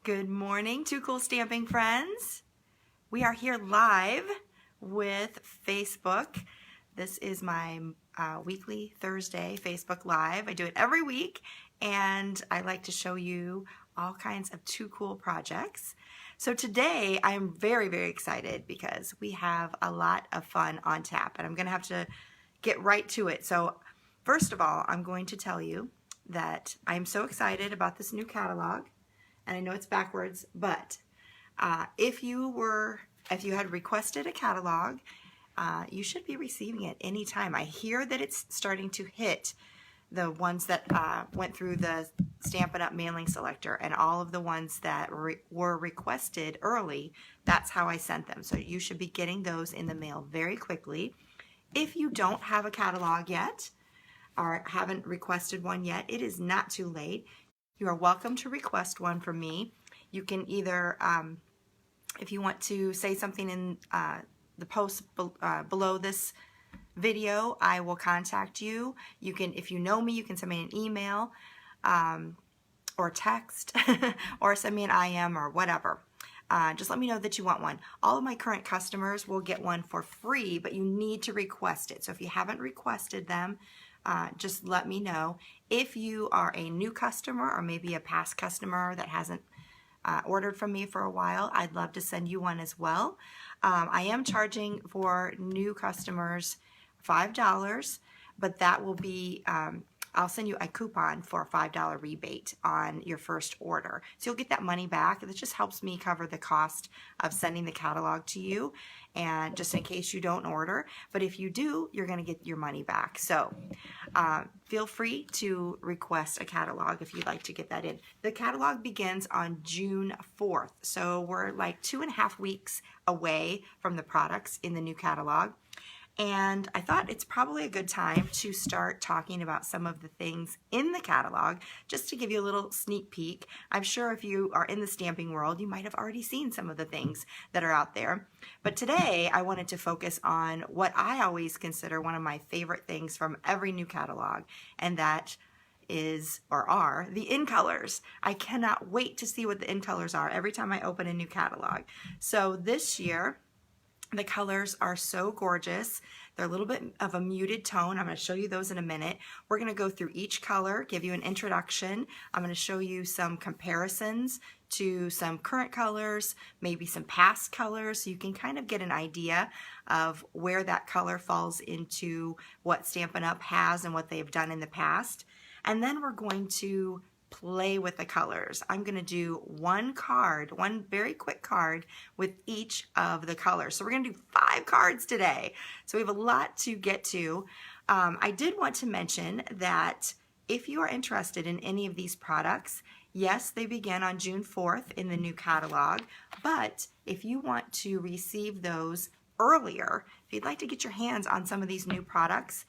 Good morning, Too Cool Stamping friends. We are here live with Facebook. This is my weekly Thursday Facebook Live. I do it every week, and I like to show you all kinds of Too Cool projects. So today I'm very, very excited because we have a lot of fun on tap, and I'm going to have to get right to it. So first of all, I'm going to tell you that I'm so excited about this new catalog. And I know it's backwards, but if you had requested a catalog, you should be receiving it anytime. I hear that it's starting to hit the ones that went through the Stampin' Up mailing selector, and all of the ones that were requested early, that's how I sent them. So you should be getting those in the mail very quickly. If you don't have a catalog yet, or haven't requested one yet, it is not too late. You are welcome to request one from me. You can either, if you want to say something in the post below this video, I will contact you. You can, if you know me, you can send me an email or text or send me an IM or whatever. Just let me know that you want one. All of my current customers will get one for free, but you need to request it. So if you haven't requested them, just let me know. If you are a new customer or maybe a past customer that hasn't ordered from me for a while, I'd love to send you one as well. I am charging for new customers $5, but that will be, I'll send you a coupon for a $5 rebate on your first order. So you'll get that money back. That just helps me cover the cost of sending the catalog to you, and just in case you don't order. But if you do, you're going to get your money back. So feel free to request a catalog if you'd like to get that in. The catalog begins on June 4th. So we're like 2.5 weeks away from the products in the new catalog. And I thought it's probably a good time to start talking about some of the things in the catalog, just to give you a little sneak peek. I'm sure if you are in the stamping world, you might have already seen some of the things that are out there. But today I wanted to focus on what I always consider one of my favorite things from every new catalog, and that is, or are, the in colors. I cannot wait to see what the in colors are every time I open a new catalog. So this year, the colors are so gorgeous. They're a little bit of a muted tone. I'm going to show you those in a minute. We're going to go through each color, give you an introduction. I'm going to show you some comparisons to some current colors, maybe some past colors, so you can kind of get an idea of where that color falls into what Stampin' Up has and what they've done in the past. And then we're going to play with the colors. I'm going to do one very quick card with each of the colors. So we're going to do 5 cards today. So we have a lot to get to. I did want to mention that if you are interested in any of these products, yes, they begin on June 4th in the new catalog, but if you want to receive those earlier, if you'd like to get your hands on some of these new products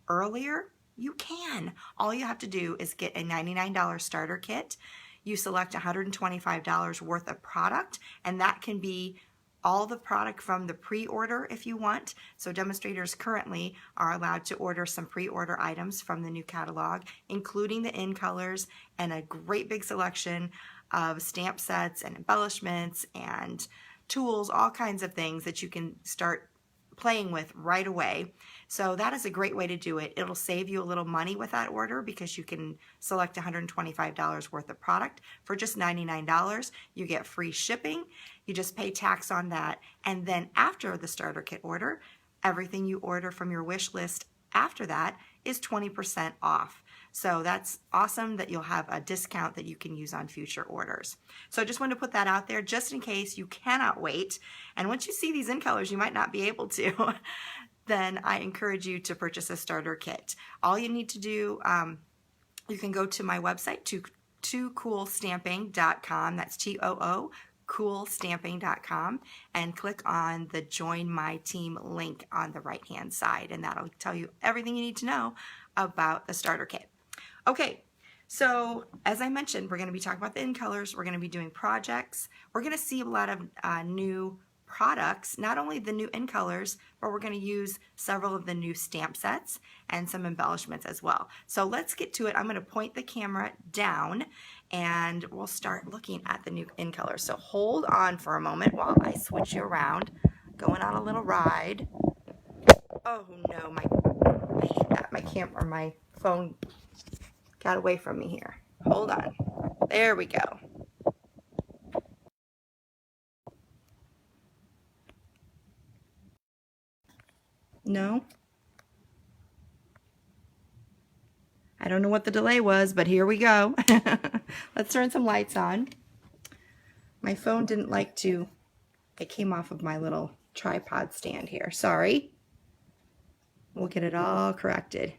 earlier, you can. All you have to do is get a $99 starter kit. You select $125 worth of product, and that can be all the product from the pre-order if you want. So demonstrators currently are allowed to order some pre-order items from the new catalog, including the in colors and a great big selection of stamp sets and embellishments and tools, all kinds of things that you can start playing with right away. So that is a great way to do it. It'll save you a little money with that order because you can select $125 worth of product for just $99. You get free shipping. You just pay tax on that. And then after the starter kit order, everything you order from your wish list after that is 20% off. So that's awesome that you'll have a discount that you can use on future orders. So I just wanted to put that out there just in case you cannot wait. And once you see these in colors, you might not be able to. Then I encourage you to purchase a starter kit. All you need to do, you can go to my website, toocoolstamping.com. That's T-O-O, coolstamping.com, and click on the Join My Team link on the right-hand side, and that'll tell you everything you need to know about the starter kit. Okay, so as I mentioned, we're going to be talking about the in colors. We're going to be doing projects. We're going to see a lot of new products, not only the new in colors, but we're going to use several of the new stamp sets and some embellishments as well. So let's get to it. I'm going to point the camera down and we'll start looking at the new in colors. So hold on for a moment while I switch you around. Going on a little ride. Oh no, I hate that. My camera, my phone got away from me here. Hold on. There we go. No? I don't know what the delay was, but here we go. Let's turn some lights on. My phone didn't like to, it came off of my little tripod stand here. Sorry. We'll get it all corrected.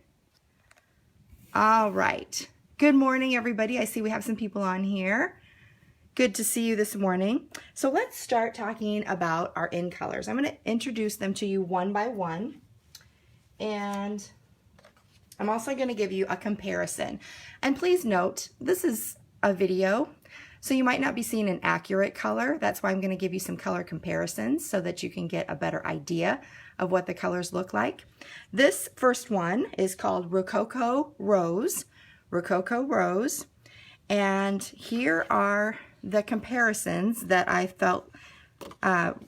All right. Good morning, everybody. I see we have some people on here. Good to see you this morning. So let's start talking about our in colors. I'm going to introduce them to you one by one. And I'm also going to give you a comparison. And please note, this is a video, so you might not be seeing an accurate color. That's why I'm going to give you some color comparisons so that you can get a better idea of what the colors look like. This first one is called Rococo Rose. Rococo Rose. And here are the comparisons that I felt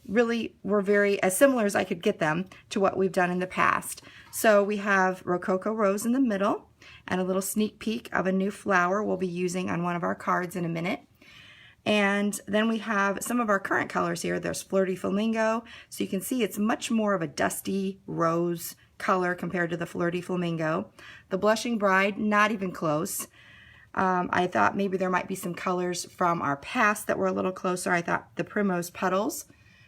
really were very as similar as I could get them to what we've done in the past. So we have Rococo Rose in the middle and a little sneak peek of a new flower we'll be using on one of our cards in a minute. And then we have some of our current colors here. There's Flirty Flamingo. So you can see it's much more of a dusty rose color compared to the Flirty Flamingo. The Blushing Bride, not even close. I thought maybe there might be some colors from our past that were a little closer. I thought the Primrose Petals,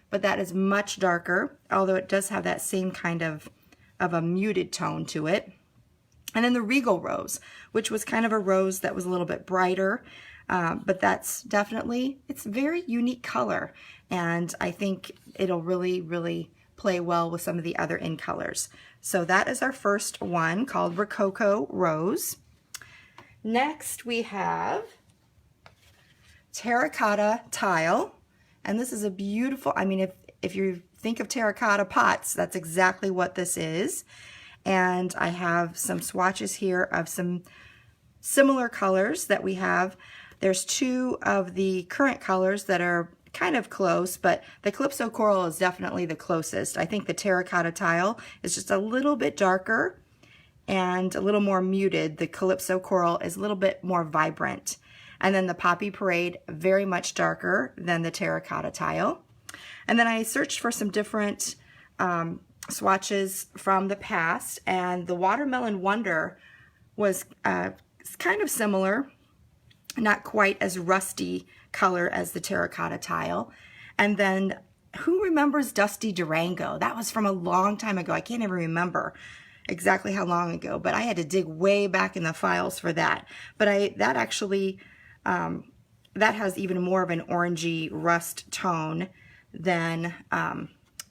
but that is much darker, although it does have that same kind of a muted tone to it. And then the Regal Rose, which was kind of a rose that was a little bit brighter, but that's definitely, it's a very unique color, and I think it'll really, really play well with some of the other in colors. So that is our first one called Rococo Rose. Next we have Terracotta Tile, and this is a beautiful, I mean, if you think of terracotta pots, that's exactly what this is. And I have some swatches here of some similar colors that we have. There's two of the current colors that are kind of close, but the Calypso Coral is definitely the closest. I think the Terracotta Tile is just a little bit darker and a little more muted. The Calypso Coral is a little bit more vibrant. And then the Poppy Parade, very much darker than the Terracotta Tile. And then I searched for some different swatches from the past, and the Watermelon Wonder was kind of similar, not quite as rusty color as the Terracotta Tile. And then who remembers Dusty Durango? That was from a long time ago. I can't even remember exactly how long ago, but I had to dig way back in the files for that. But that actually, that has even more of an orangey rust tone than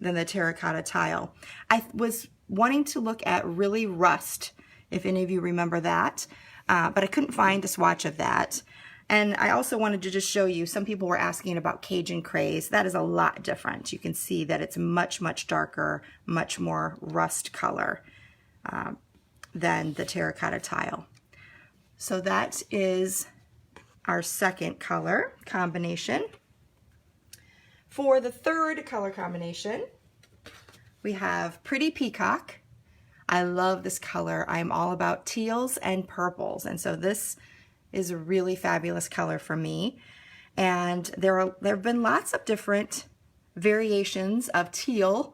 the Terracotta Tile. I was wanting to look at Really Rust, if any of you remember that, but I couldn't find a swatch of that. And I also wanted to just show you, some people were asking about Cajun Craze. That is a lot different. You can see that it's much, much darker, much more rust color than the Terracotta Tile. So that is our second color combination. For the third color combination, we have Pretty Peacock. I love this color. I'm all about teals and purples, and so this is a really fabulous color for me. And there have been lots of different variations of teal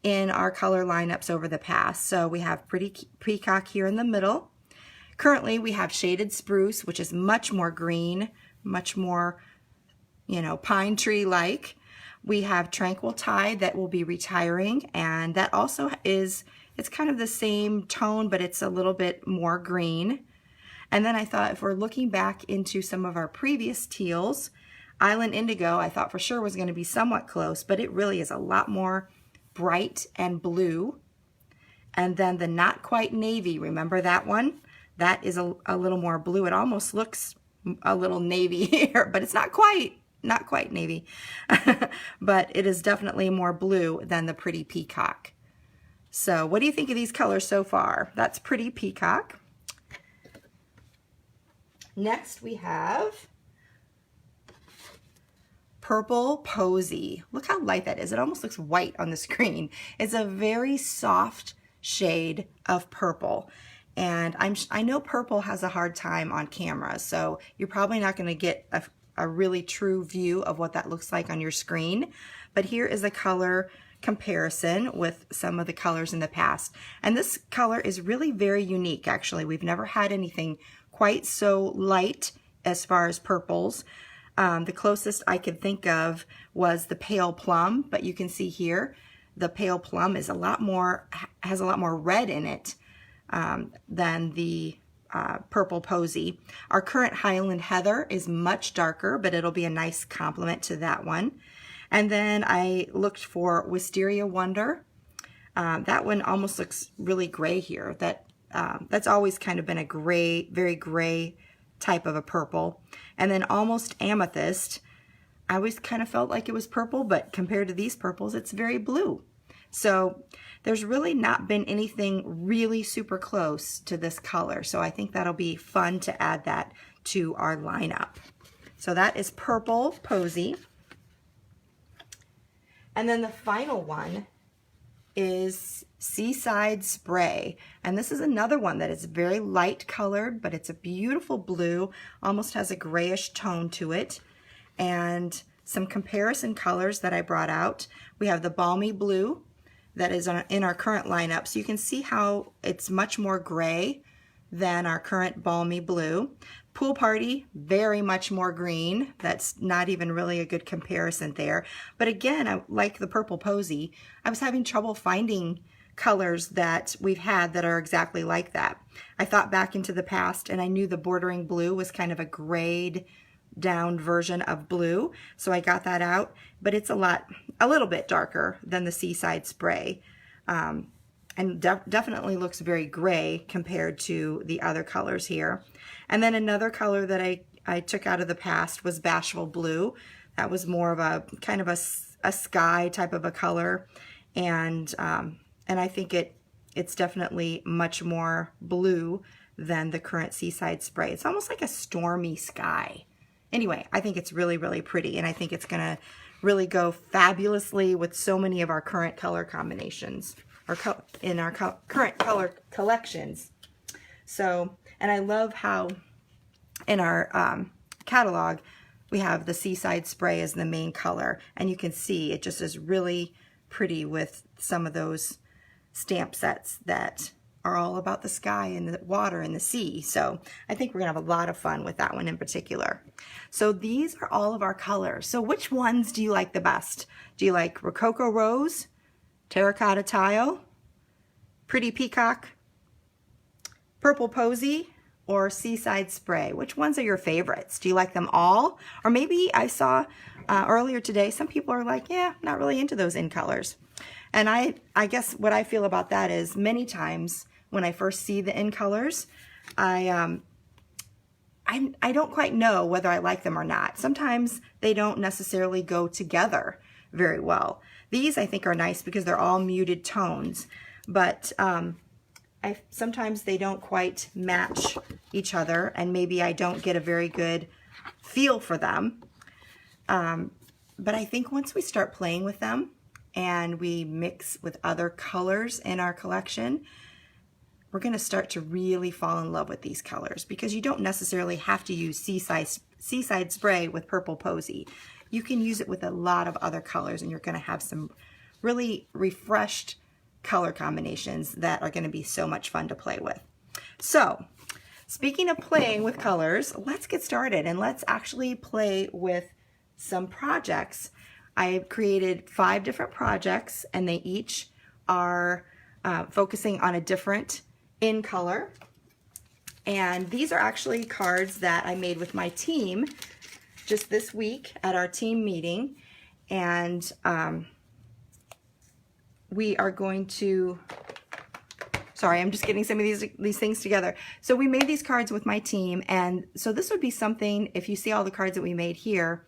in our color lineups over the past. So we have Pretty Peacock here in the middle. Currently we have Shaded Spruce, which is much more green, much more, you know, pine tree like. We have Tranquil Tide that will be retiring, and that also is, it's kind of the same tone, but it's a little bit more green. And then I thought, if we're looking back into some of our previous teals, Island Indigo I thought for sure was going to be somewhat close, but it really is a lot more bright and blue. And then the Not Quite Navy, remember that one? That is a little more blue. It almost looks a little navy here, but it's not quite. not quite navy, but it is definitely more blue than the Pretty Peacock. So what do you think of these colors so far? That's Pretty Peacock. Next we have Purple Posy. Look how light that is. It almost looks white on the screen. It's a very soft shade of purple. And I know purple has a hard time on camera, so you're probably not going to get a really true view of what that looks like on your screen. But here is a color comparison with some of the colors in the past. And this color is really very unique, actually. We've never had anything quite so light as far as purples. The closest I could think of was the pale plum, but you can see here the pale plum is has a lot more red in it than the Purple Posy. Our current Highland Heather is much darker, but it'll be a nice complement to that one. And then I looked for Wisteria Wonder. That one almost looks really gray here. That's always kind of been a gray, very gray type of a purple. And then Almost Amethyst. I always kind of felt like it was purple, but compared to these purples, it's very blue. So there's really not been anything really super close to this color. So I think that'll be fun to add that to our lineup. So that is Purple Posy. And then the final one is Seaside Spray. And this is another one that is very light colored, but it's a beautiful blue, almost has a grayish tone to it. And some comparison colors that I brought out. We have the Balmy Blue that is in our current lineup. So you can see how it's much more gray than our current Balmy Blue. Pool Party, very much more green. That's not even really a good comparison there. But again, like the Purple Posy, I was having trouble finding colors that we've had that are exactly like that. I thought back into the past and I knew the Bordering Blue was kind of a grayed down version of blue, so I got that out, but it's a little bit darker than the Seaside Spray, and definitely looks very gray compared to the other colors here. And then another color that I took out of the past was Bashful Blue. That was more of a kind of a sky type of a color, and I think it's definitely much more blue than the current Seaside Spray. It's almost like a stormy sky. Anyway, I think it's really, really pretty, and I think it's gonna really go fabulously with so many of our current color combinations, or in our current color collections. So, and I love how in our catalog, we have the Seaside Spray as the main color, and you can see it just is really pretty with some of those stamp sets that are all about the sky and the water and the sea. So I think we're gonna have a lot of fun with that one in particular. So these are all of our colors. So which ones do you like the best? Do you like Rococo Rose, Terracotta Tile, Pretty Peacock, Purple Posy, or Seaside Spray? Which ones are your favorites? Do you like them all? Or maybe I saw earlier today, some people are like, yeah, not really into those in colors. And I guess what I feel about that is many times when I first see the in colors, I don't quite know whether I like them or not. Sometimes they don't necessarily go together very well. These I think are nice because they're all muted tones, but sometimes they don't quite match each other, and maybe I don't get a very good feel for them. But I think once we start playing with them and we mix with other colors in our collection, we're going to start to really fall in love with these colors, because you don't necessarily have to use Seaside Spray with Purple Posy. You can use it with a lot of other colors, and you're going to have some really refreshed color combinations that are going to be so much fun to play with. So, speaking of playing with colors, let's get started and let's actually play with some projects. I've created 5 different projects, and they each are focusing on a different in color. And these are actually cards that I made with my team just this week at our team meeting. And we are going to, sorry, I'm just getting some of these things together. So we made these cards with my team, and so this would be something, if you see all the cards that we made here,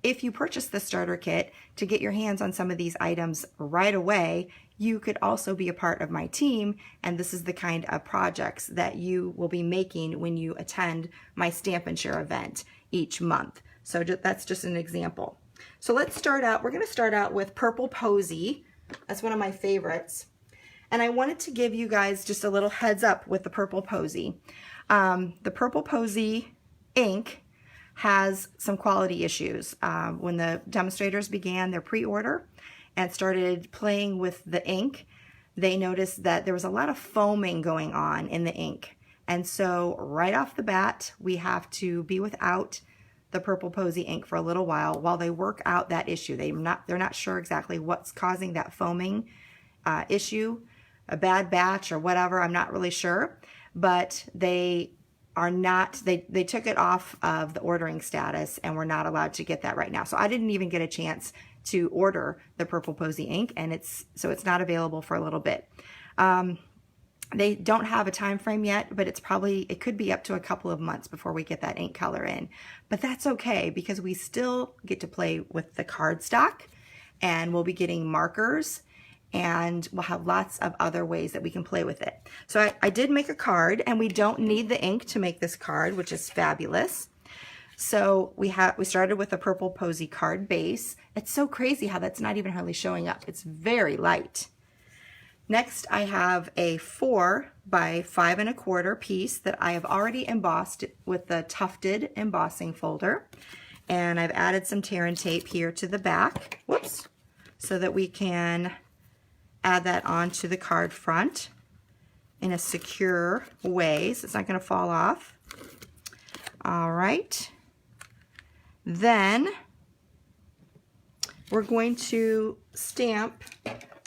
if you purchase the starter kit to get your hands on some of these items right away, you could also be a part of my team, and this is the kind of projects that you will be making when you attend my Stamp and Share event each month. So that's just an example. So let's start out, we're going to start out with Purple Posy. That's one of my favorites. And I wanted to give you guys just a little heads up with the Purple Posy. The Purple Posy ink has some quality issues. When the demonstrators began their pre-order and started playing with the ink, they noticed that there was a lot of foaming going on in the ink. And so right off the bat, we have to be without the Purple Posy ink for a little while they work out that issue. They're not sure exactly what's causing that foaming issue, a bad batch or whatever, I'm not really sure, but they took it off of the ordering status, and we're not allowed to get that right now. So I didn't even get a chance to order the Purple Posy ink, and it's not available for a little bit. They don't have a time frame yet, but it could be up to a couple of months before we get that ink color in. But that's okay, because we still get to play with the cardstock, and we'll be getting markers, and we'll have lots of other ways that we can play with it. So I did make a card, and we don't need the ink to make this card, which is fabulous. So we started with a Purple Posy card base. It's so crazy how that's not even hardly showing up. It's very light. Next, I have a 4 by 5 1/4 piece that I have already embossed with the tufted embossing folder. And I've added some tear and tape here to the back, whoops, so that we can add that onto the card front in a secure way, so it's not going to fall off. All right. Then we're going to stamp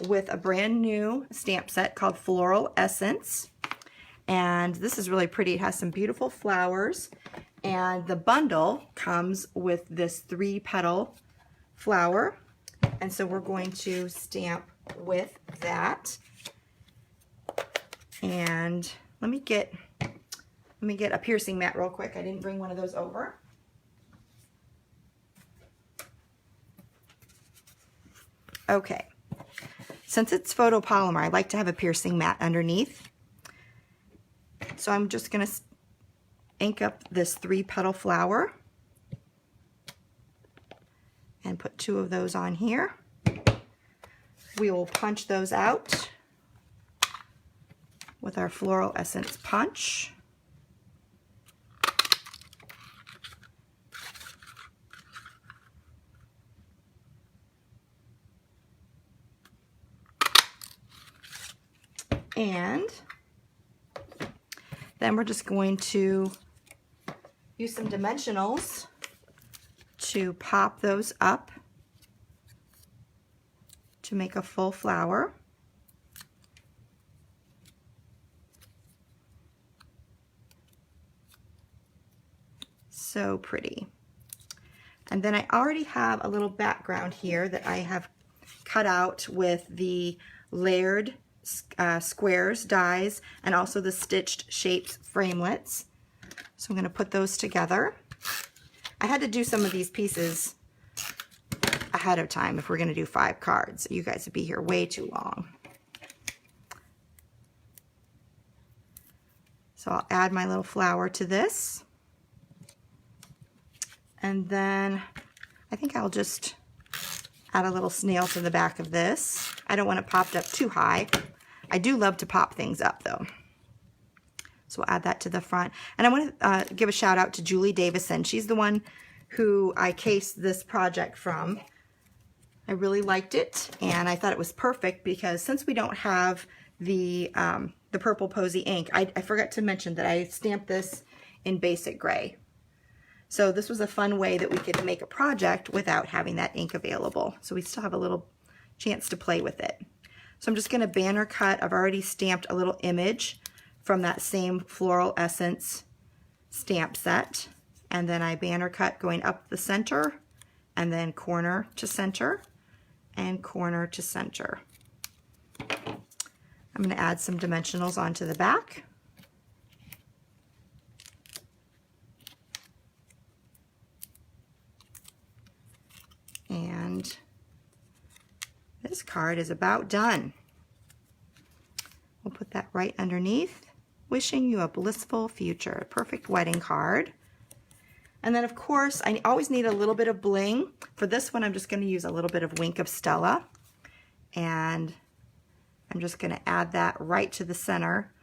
with a brand new stamp set called Floral Essence. And this is really pretty. It has some beautiful flowers. And the bundle comes with this 3-petal flower. And so we're going to stamp with that. And let me get a piercing mat real quick. I didn't bring one of those over. Okay. Since it's photopolymer, I like to have a piercing mat underneath. So I'm just going to ink up this 3-petal flower and put 2 of those on here. We will punch those out with our Floral Essence punch. And then we're just going to use some dimensionals to pop those up to make a full flower. So pretty. And then I already have a little background here that I have cut out with the layered squares dies and also the stitched shapes framelets. So I'm going to put those together. I had to do some of these pieces ahead of time if we're going to do 5 cards. You guys would be here way too long. So I'll add my little flower to this. And then I think I'll just add a little snail to the back of this. I don't want it popped up too high. I do love to pop things up though. So we'll add that to the front. And I want to give a shout out to Julie Davison. She's the one who I cased this project from. I really liked it, and I thought it was perfect because since we don't have the Purple Posy ink, I forgot to mention that I stamped this in basic gray. So this was a fun way that we could make a project without having that ink available. So we still have a little chance to play with it. So I'm just going to banner cut. I've already stamped a little image from that same Floral Essence stamp set. And then I banner cut going up the center and then corner to center and corner to center. I'm going to add some dimensionals onto the back. And this card is about done. We'll put that right underneath. Wishing you a blissful future. Perfect wedding card. And then of course, I always need a little bit of bling. For this one, I'm just going to use a little bit of Wink of Stella. And I'm just going to add that right to the center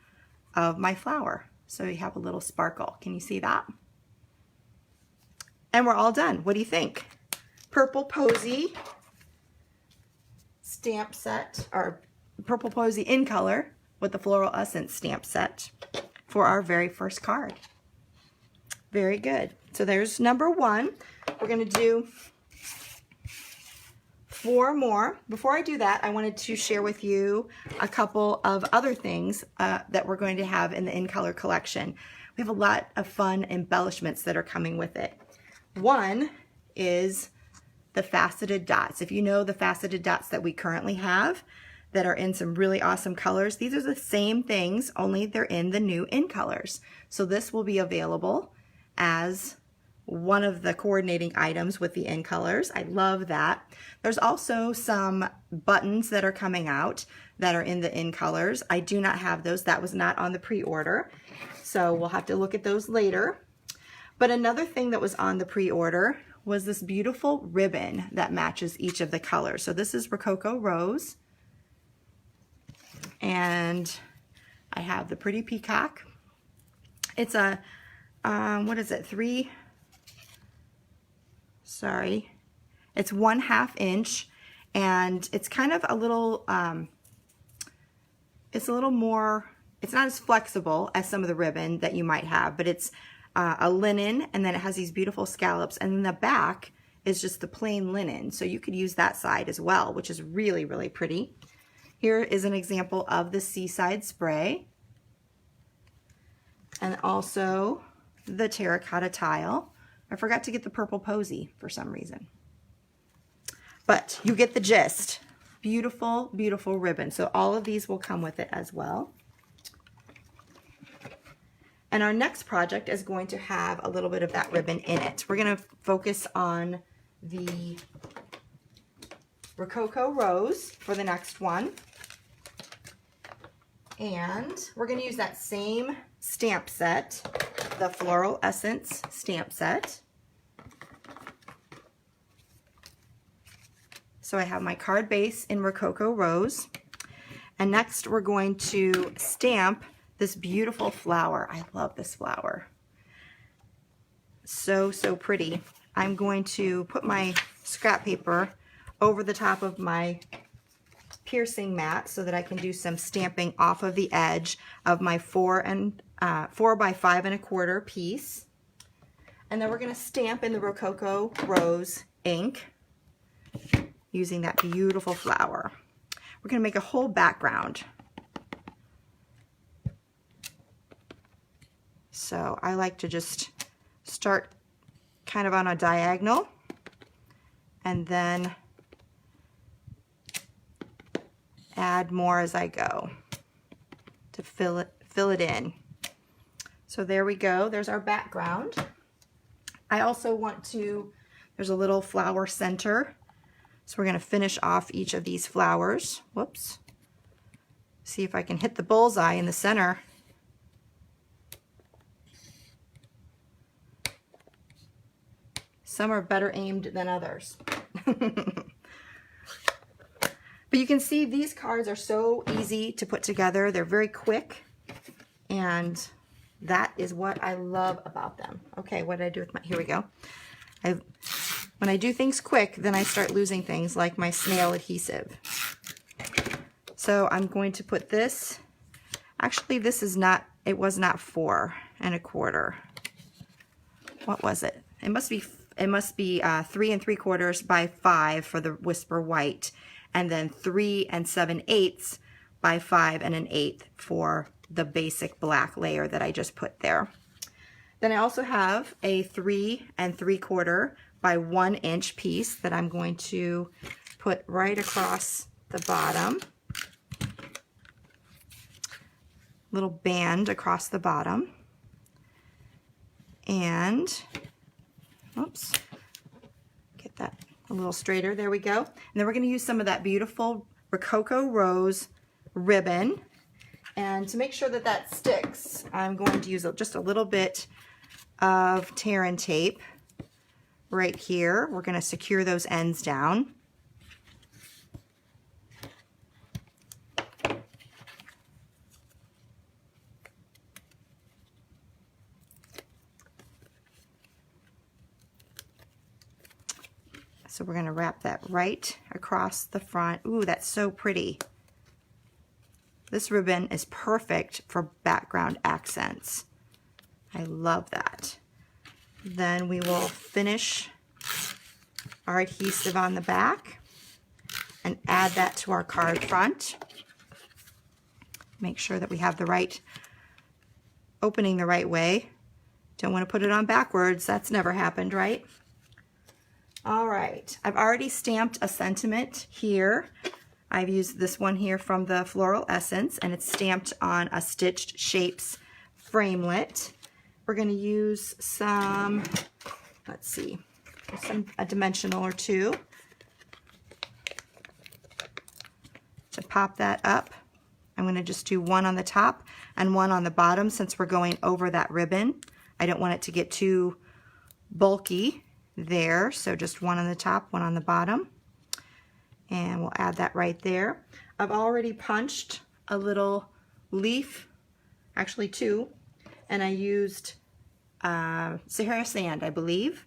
of my flower. So you have a little sparkle. Can you see that? And we're all done. What do you think? Purple Posy stamp set, or Purple Posy in color with the Floral Essence stamp set for our very first card. Very good. So there's number one. We're going to do 4 more. Before I do that, I wanted to share with you a couple of other things that we're going to have in the In Color collection. We have a lot of fun embellishments that are coming with it. One is the Faceted Dots. If you know the Faceted Dots that we currently have that are in some really awesome colors, these are the same things, only they're in the new In Colors. So this will be available as one of the coordinating items with the In Colors. I love that. There's also some buttons that are coming out that are in the In Colors. I do not have those. That was not on the pre-order. So we'll have to look at those later. But another thing that was on the pre-order was this beautiful ribbon that matches each of the colors. So this is Rococo Rose. And I have the pretty Peacock. It's a, what is it, it's 1/2 inch, and it's kind of a little, it's a little more, it's not as flexible as some of the ribbon that you might have, but it's a linen, and then it has these beautiful scallops, and then the back is just the plain linen. So you could use that side as well, which is really, really pretty. Here is an example of the Seaside Spray, and also the Terracotta Tile. I forgot to get the Purple Posy for some reason. But you get the gist. Beautiful, beautiful ribbon. So all of these will come with it as well. And our next project is going to have a little bit of that ribbon in it. We're going to focus on the Rococo Rose for the next one. And we're going to use that same stamp set, the Floral Essence stamp set. So I have my card base in Rococo Rose. And next we're going to stamp this beautiful flower. I love this flower. So, so pretty. I'm going to put my scrap paper over the top of my piercing mat so that I can do some stamping off of the edge of my 4 by 5 1/4 piece. And then we're going to stamp in the Rococo Rose ink using that beautiful flower. We're going to make a whole background. So I like to just start kind of on a diagonal and then add more as I go to fill it in. So there we go. There's our background. I also want to, there's a little flower center. So we're going to finish off each of these flowers. Whoops. See if I can hit the bullseye in the center. Some are better aimed than others. But you can see these cards are so easy to put together. They're very quick, and that is what I love about them. Okay, what did I do with my, here we go. When I do things quick, then I start losing things like my snail adhesive. So I'm going to put this, actually this is not, it was not 4 1/4. What was it? It must be 3 3/4 by 5 for the Whisper White, and then 3 7/8 by 5 1/8 for the basic black layer that I just put there. Then I also have a 3 3/4 by 1 inch piece that I'm going to put right across the bottom. Little band across the bottom. And, oops, get that a little straighter, there we go. And then we're gonna use some of that beautiful Rococo Rose ribbon. And to make sure that that sticks, I'm going to use just a little bit of tear and tape right here. We're gonna secure those ends down. So we're going to wrap that right across the front. Ooh, that's so pretty. This ribbon is perfect for background accents. I love that. Then we will finish our adhesive on the back and add that to our card front. Make sure that we have the right opening the right way. Don't want to put it on backwards. That's never happened, right? All right, I've already stamped a sentiment here. I've used this one here from the Floral Essence, and it's stamped on a Stitched Shapes framelit. We're going to use some, let's see, a dimensional or two to pop that up. I'm going to just do one on the top and one on the bottom since we're going over that ribbon. I don't want it to get too bulky there, so just one on the top, one on the bottom, and we'll add that right there. I've already punched a little leaf, actually two, and I used Sahara sand, I believe,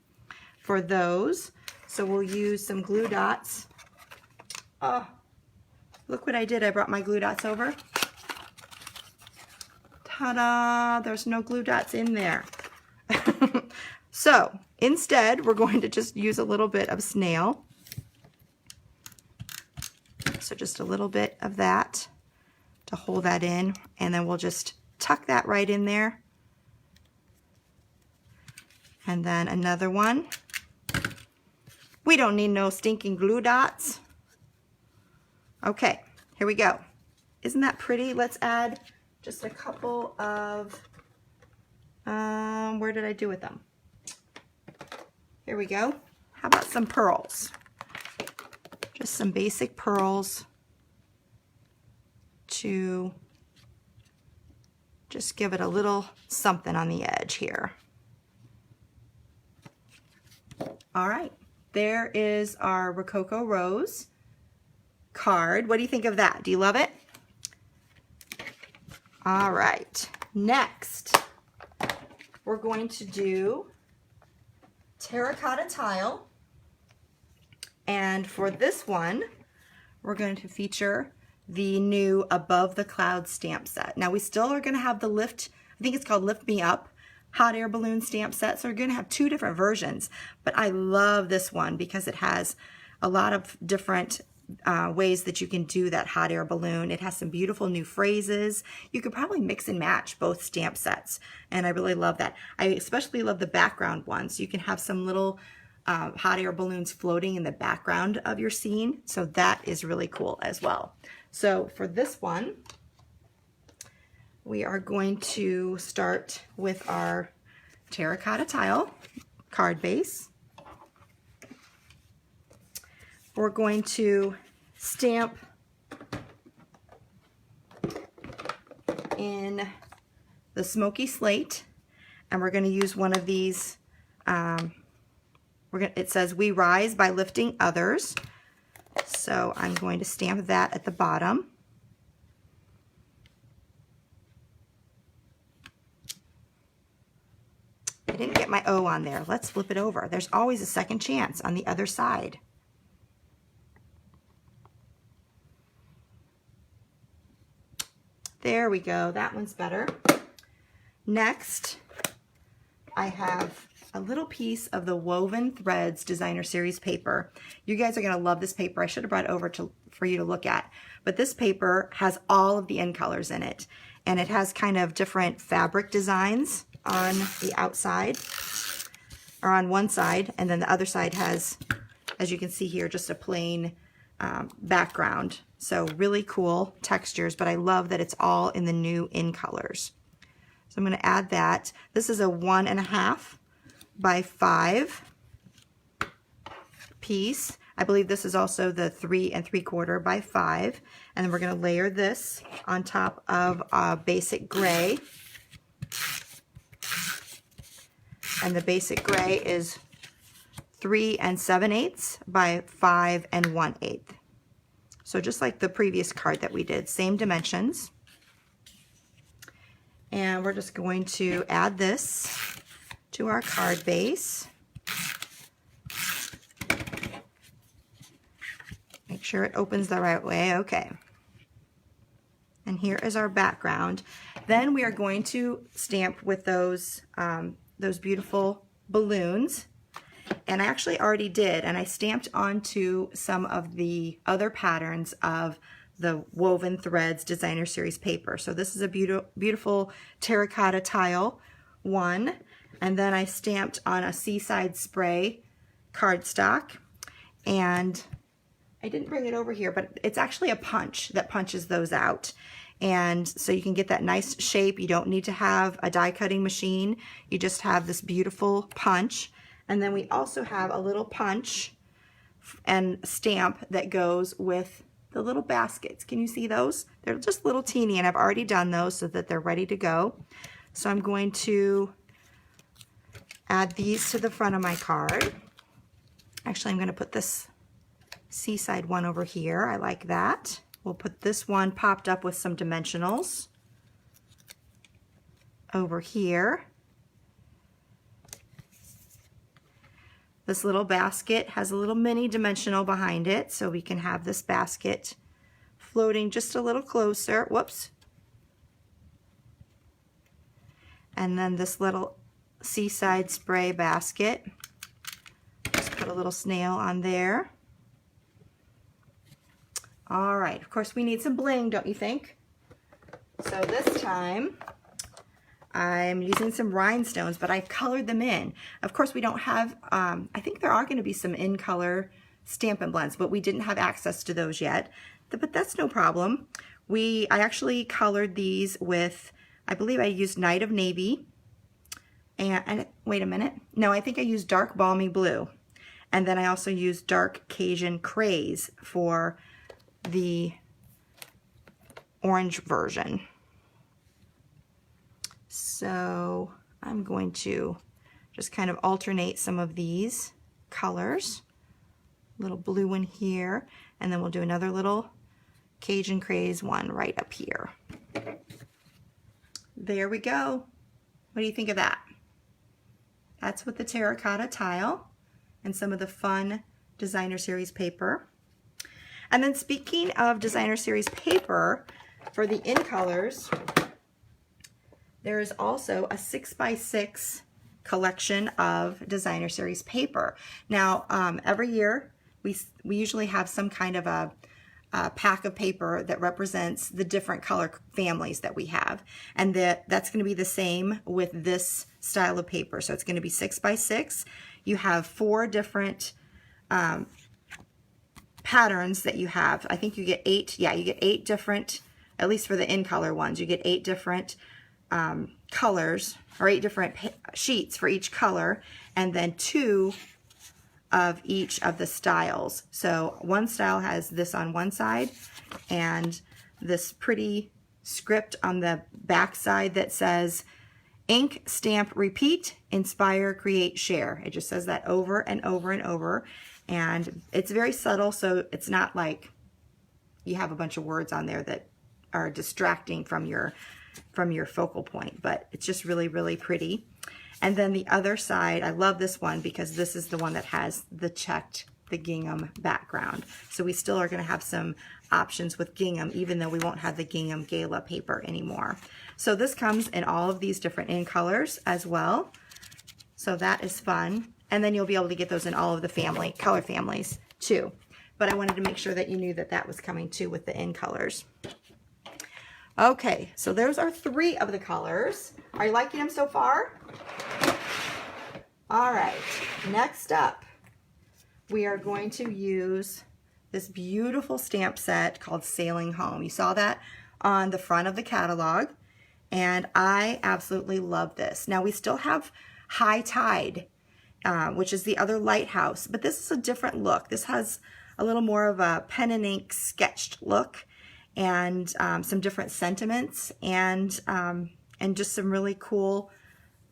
for those. So we'll use some glue dots. Oh, look what I did. I brought my glue dots over. Ta-da! There's no glue dots in there. So instead, we're going to just use a little bit of snail. So just a little bit of that to hold that in, and then we'll just tuck that right in there. And then another one. We don't need no stinking glue dots. Okay, here we go. Isn't that pretty? Let's add just a couple of, where did I do with them? Here we go. How about some pearls? Just some basic pearls to just give it a little something on the edge here. All right, there is our Rococo Rose card. What do you think of that? Do you love it? All right, next we're going to do Terracotta Tile, and for this one we're going to feature the new Above the Clouds stamp set. Now we still are going to have the Lift, I think it's called Lift Me Up hot air balloon stamp set, so we're going to have two different versions, but I love this one because it has a lot of different ways that you can do that hot air balloon. It has some beautiful new phrases. You could probably mix and match both stamp sets, and I really love that. I especially love the background one, so you can have some little hot air balloons floating in the background of your scene, so that is really cool as well. So for this one, we are going to start with our Terracotta Tile card base. We're going to stamp in the Smoky Slate, and we're going to use one of these. It says "We Rise by Lifting Others," so I'm going to stamp that at the bottom. I didn't get my O on there. Let's flip it over. There's always a second chance on the other side. There we go. That one's better. Next, I have a little piece of the Woven Threads Designer Series paper. You guys are going to love this paper. I should have brought it over for you to look at. But this paper has all of the end colors in it. And it has kind of different fabric designs on the outside, or on one side. And then the other side has, as you can see here, just a plain background. So really cool textures, but I love that it's all in the new in colors. So I'm going to add that. This is a 1.5 by 5 piece. I believe this is also the 3 3/4 by 5. And then we're going to layer this on top of a basic gray. And the basic gray is 3 7/8 by 5 1/8. So just like the previous card that we did, same dimensions. And we're just going to add this to our card base. Make sure it opens the right way. Okay. And here is our background. Then we are going to stamp with those beautiful balloons. And I actually already did, and I stamped onto some of the other patterns of the Woven Threads Designer Series paper. So this is a beautiful Terracotta Tile one. And then I stamped on a Seaside Spray cardstock. And I didn't bring it over here, but it's actually a punch that punches those out. And so you can get that nice shape. You don't need to have a die cutting machine. You just have this beautiful punch. And then we also have a little punch and stamp that goes with the little baskets. Can you see those? They're just little teeny, and I've already done those so that they're ready to go. So I'm going to add these to the front of my card. Actually, I'm going to put this Seaside one over here. I like that. We'll put this one popped up with some dimensionals over here. This little basket has a little mini dimensional behind it, so we can have this basket floating just a little closer. Whoops. And then this little Seaside Spray basket. Just put a little snail on there. All right, of course we need some bling, don't you think? So this time I'm using some rhinestones, but I colored them in. Of course we don't have, I think there are going to be some in color Stampin' Blends, but we didn't have access to those yet. But that's no problem. I actually colored these with, I believe I used Night of Navy, and wait a minute. No, I think I used Dark Balmy Blue. And then I also used Dark Cajun Craze for the orange version. So I'm going to just kind of alternate some of these colors. Little blue one here, and then we'll do another little Cajun Craze one right up here. There we go. What do you think of that? That's with the Terracotta Tile and some of the fun Designer Series paper. And then speaking of Designer Series paper, for the in colors, there is also a 6x6 collection of Designer Series paper. Now, every year we usually have some kind of a pack of paper that represents the different color families that we have, and that's going to be the same with this style of paper. So it's going to be 6x6. You have 4 different patterns that you have. I think you get 8. Yeah, you get 8 different, at least for the in color ones, you get 8 different colors, or 8 different sheets for each color, and then 2 of each of the styles. So one style has this on one side and this pretty script on the back side that says ink, stamp, repeat, inspire, create, share. It just says that over and over and over, and it's very subtle, so it's not like you have a bunch of words on there that are distracting from your focal point, but it's just really, really pretty. And then the other side, I love this one because this is the one that has the gingham background. So we still are going to have some options with gingham, even though we won't have the gingham gala paper anymore. So this comes in all of these different in colors as well. So that is fun. And then you'll be able to get those in all of the color families too. But I wanted to make sure that you knew that that was coming too with the in colors. Okay, so those are 3 of the colors. Are you liking them so far? All right, next up, we are going to use this beautiful stamp set called Sailing Home. You saw that on the front of the catalog, and I absolutely love this. Now, we still have High Tide which is the other lighthouse. But this is a different look. This has a little more of a pen and ink sketched look, and some different sentiments, and just some really cool,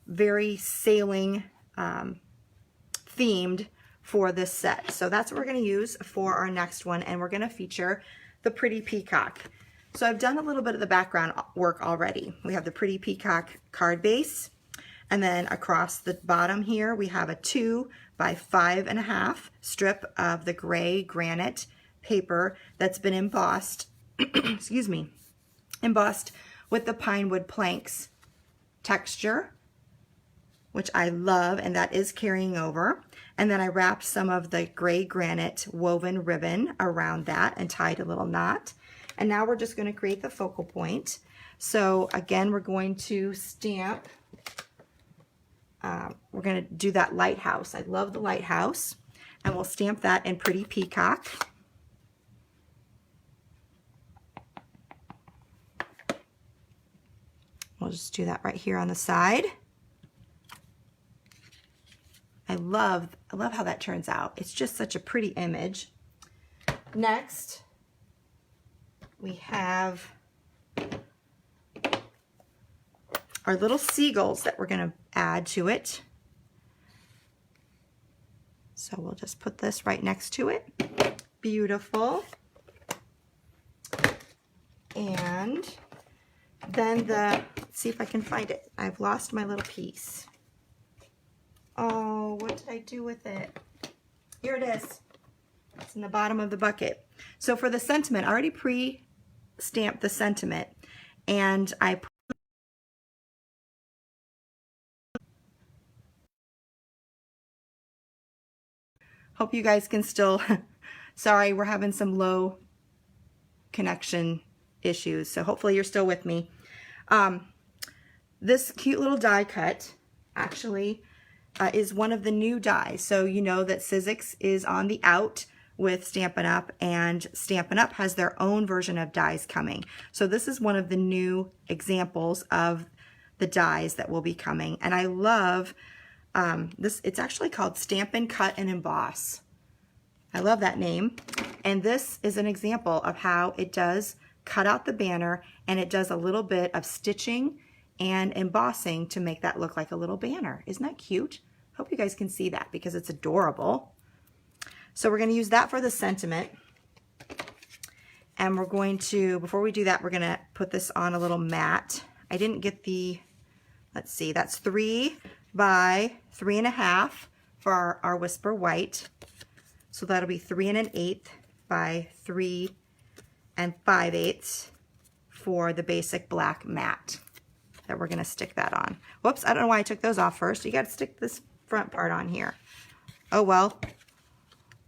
very sailing themed for this set. So that's what we're going to use for our next one, and we're going to feature the pretty peacock. So I've done a little bit of the background work already. We have the pretty peacock card base, and then across the bottom here we have a 2 by 5.5 strip of the gray granite paper that's been embossed excuse me, embossed with the pine wood planks texture, which I love, and that is carrying over. And then I wrapped some of the gray granite woven ribbon around that and tied a little knot. And now we're just going to create the focal point. So again, we're going to stamp, we're going to do that lighthouse. I love the lighthouse, and we'll stamp that in Pretty Peacock. We'll just do that right here on the side. I love how that turns out. It's just such a pretty image. Next, we have our little seagulls that we're going to add to it. So we'll just put this right next to it. Beautiful. And then let's see if I can find it. I've lost my little piece. Oh, what did I do with it? Here it is. It's in the bottom of the bucket. So for the sentiment, I already pre-stamped the sentiment, and I hope you guys can still, sorry, we're having some low connection issues, so hopefully you're still with me. This cute little die cut actually is one of the new dies. So you know that Sizzix is on the out with Stampin' Up, and Stampin' Up has their own version of dies coming. So this is one of the new examples of the dies that will be coming. And I love this. It's actually called Stampin' Cut and Emboss. I love that name. And this is an example of how it does cut out the banner, and it does a little bit of stitching and embossing to make that look like a little banner. Isn't that cute? Hope you guys can see that because it's adorable. So we're going to use that for the sentiment. And we're going to, before we do that, we're going to put this on a little mat. I didn't get the, let's see, that's 3 by 3.5 for our Whisper White. So that'll be 3 1/8 by 3 5/8 for the basic black mat that we're going to stick that on. Whoops, I don't know why I took those off first. You got to stick this front part on here. Oh well,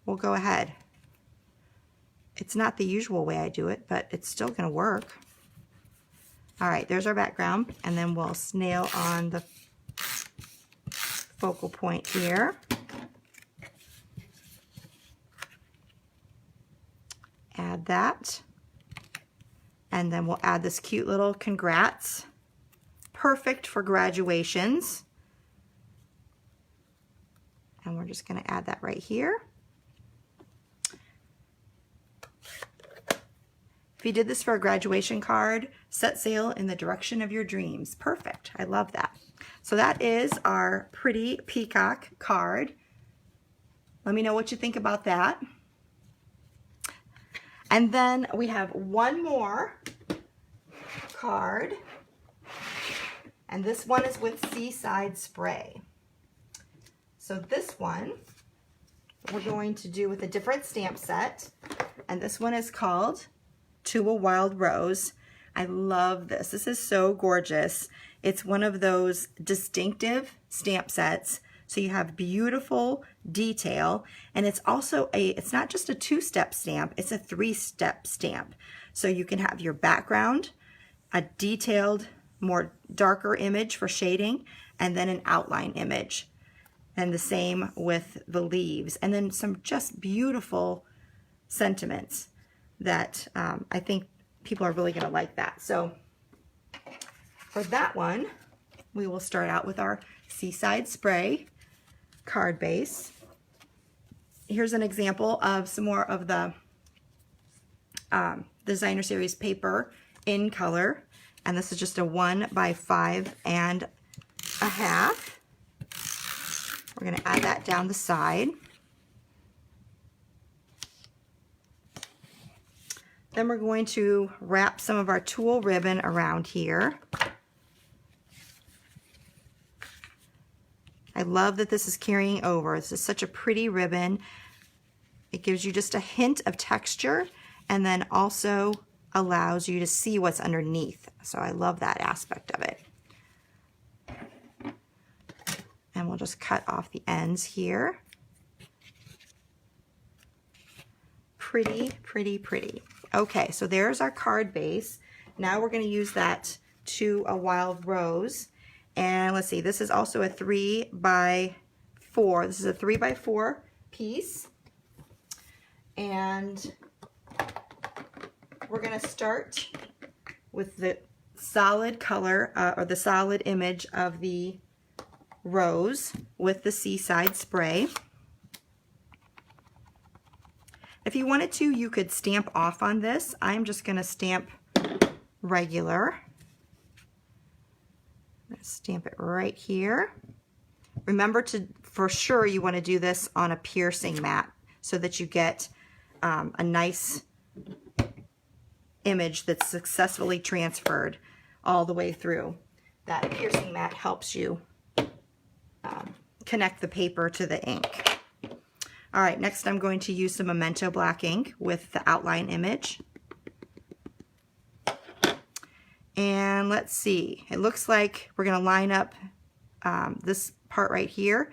we'll go ahead. It's not the usual way I do it, but it's still going to work. All right, there's our background, and then we'll nail on the focal point here. Add that, and then we'll add this cute little congrats. Perfect for graduations. And we're just going to add that right here. If you did this for a graduation card, set sail in the direction of your dreams. Perfect. I love that. So that is our Pretty Peacock card. Let me know what you think about that. And then we have one more card, and this one is with Seaside Spray. So this one we're going to do with a different stamp set, and this one is called To a Wild Rose. I love this. This is so gorgeous. It's one of those distinctive stamp sets. So you have beautiful detail, and it's also it's not just a 2-step stamp, it's a 3-step stamp. So you can have your background, a detailed, more darker image for shading, and then an outline image. And the same with the leaves. And then some just beautiful sentiments that I think people are really going to like that. So for that one, we will start out with our Seaside Spray. card base. Here's an example of some more of the Designer Series paper in color. And this is just a 1 by 5.5. We're going to add that down the side. Then we're going to wrap some of our tulle ribbon around here. I love that this is carrying over. This is such a pretty ribbon. It gives you just a hint of texture and then also allows you to see what's underneath. So I love that aspect of it. And we'll just cut off the ends here. Pretty, pretty, pretty. Okay, so there's our card base. Now we're going to use that to a wild rose. And let's see, this is also a 3 by 4. This is a 3 by 4 piece. And we're going to start with the solid color or the solid image of the rose with the Seaside Spray. If you wanted to, you could stamp off on this. I'm just going to stamp regular. I'm going to stamp it right here. Remember to, for sure, you want to do this on a piercing mat so that you get a nice image that's successfully transferred all the way through. That piercing mat helps you connect the paper to the ink. All right, next I'm going to use some Memento Black Ink with the outline image. And let's see, it looks like we're going to line up this part right here,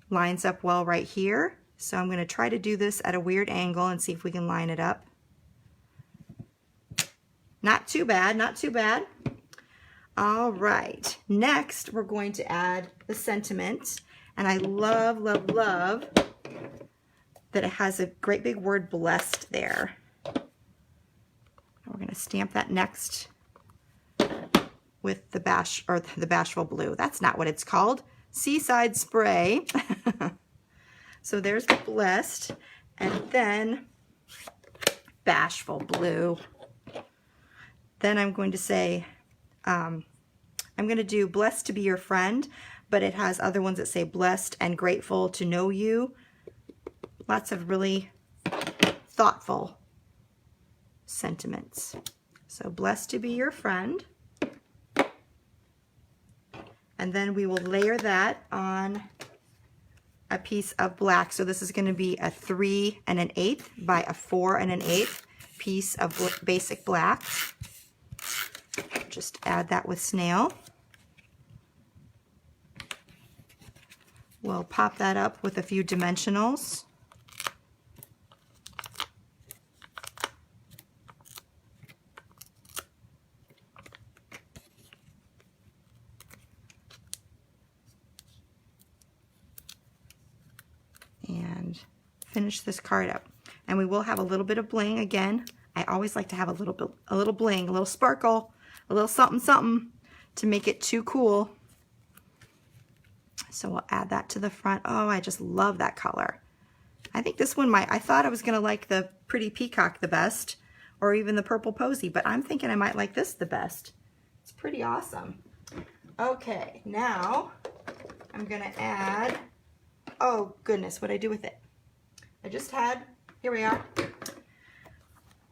lines up well right here. So I'm going to try to do this at a weird angle and see if we can line it up. Not too bad, not too bad. All right, next we're going to add the sentiment. And I love, love, love that it has a great big word blessed there. We're going to stamp that next with the Bashful Blue. That's not what it's called. Seaside Spray. So there's the blessed, and then Bashful Blue. Then I'm going to say, I'm going to do blessed to be your friend, but it has other ones that say blessed and grateful to know you. Lots of really thoughtful sentiments. So blessed to be your friend. And then we will layer that on a piece of black. So this is going to be a 3 1/8 by a 4 1/8 piece of basic black. Just add that with snail. We'll pop that up with a few dimensionals. And finish this card up. And we will have a little bit of bling again. I always like to have a little bling, a little sparkle, a little something something to make it too cool. So we'll add that to the front. Oh, I just love that color. I think this one I thought I was going to like the pretty Peacock the best, or even the purple Posy, but I'm thinking I might like this the best. It's pretty awesome. Okay, now I'm going to add, oh goodness, what'd I do with it? I just had, here we are,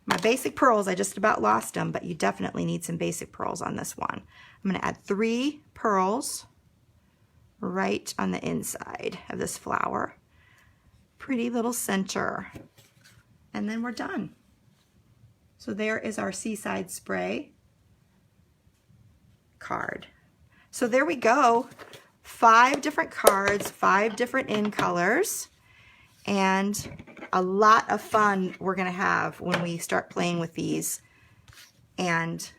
my basic pearls. I just about lost them, but you definitely need some basic pearls on this one. I'm going to add 3 pearls right on the inside of this flower. Pretty little center. And then we're done. So there is our Seaside Spray card. So there we go. 5 different cards, 5 different in colors, and a lot of fun we're going to have when we start playing with these and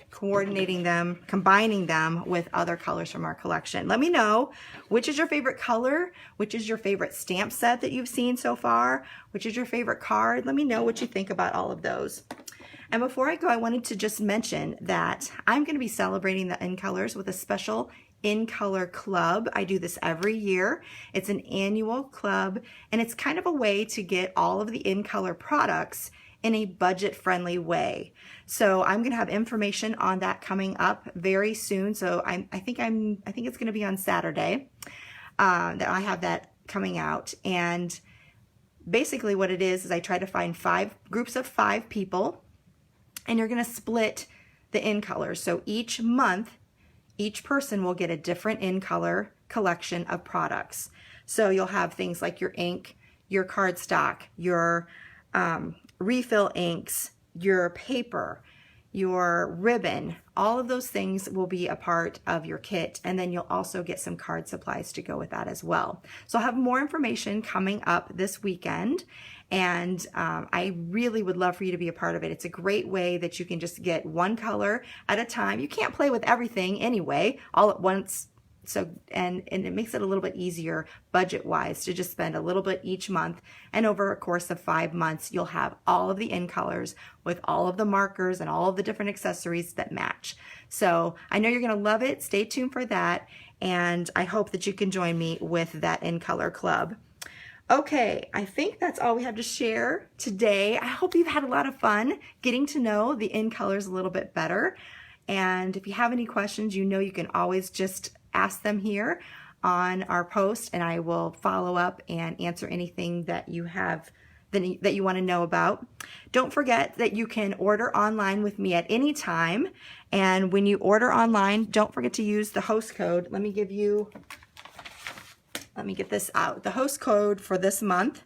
coordinating them, combining them with other colors from our collection. Let me know, which is your favorite color? Which is your favorite stamp set that you've seen so far? Which is your favorite card? Let me know what you think about all of those. And before I go, I wanted to just mention that I'm going to be celebrating the in colors with a special In Color Club. I do this every year. It's an annual club, and it's kind of a way to get all of the In Color products in a budget-friendly way. So I'm gonna have information on that coming up very soon. So I think it's gonna be on Saturday that I have that coming out. And basically what it is I try to find 5 groups of 5 people, and you're gonna split the In Colors. So each month, each person will get a different In Color collection of products. So you'll have things like your ink, your cardstock, your refill inks, your paper, your ribbon. All of those things will be a part of your kit, and then you'll also get some card supplies to go with that as well. So I'll have more information coming up this weekend, and I really would love for you to be a part of it. It's a great way that you can just get one color at a time. You can't play with everything anyway all at once. So, and it makes it a little bit easier budget-wise to just spend a little bit each month, and over a course of 5 months, you'll have all of the In Colors with all of the markers and all of the different accessories that match. So I know you're gonna love it. Stay tuned for that, and I hope that you can join me with that In Color Club. Okay, I think that's all we have to share today. I hope you've had a lot of fun getting to know the In Colors a little bit better. And if you have any questions, you know you can always just ask them here on our post, and I will follow up and answer anything that you have that you want to know about. Don't forget that you can order online with me at any time, and when you order online, don't forget to use the host code. Let me get this out. The host code for this month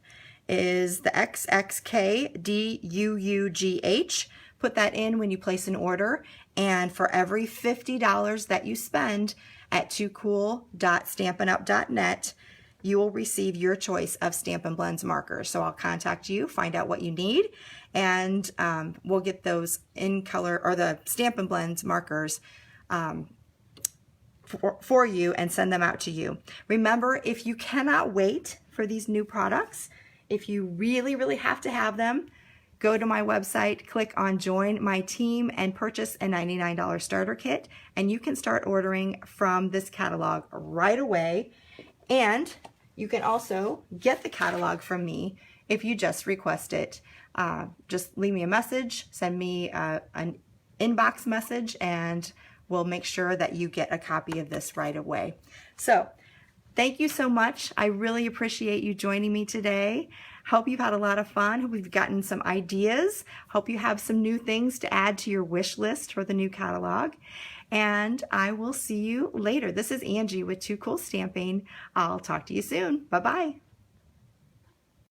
is the XXKDUUGH. Put that in when you place an order, and for every $50 that you spend at toocool.stampinup.net, you will receive your choice of Stampin' Blends markers. So I'll contact you, find out what you need, and we'll get those In Color or the Stampin' Blends markers for you and send them out to you. Remember, if you cannot wait for these new products, if you really, really have to have them, go to my website, click on Join My Team, and purchase a $99 starter kit, and you can start ordering from this catalog right away. And you can also get the catalog from me if you just request it. Just leave me a message, send me an inbox message, and we'll make sure that you get a copy of this right away. So thank you so much. I really appreciate you joining me today. Hope you've had a lot of fun. Hope we've gotten some ideas. Hope you have some new things to add to your wish list for the new catalog. And I will see you later. This is Angie with Too Cool Stamping. I'll talk to you soon. Bye-bye.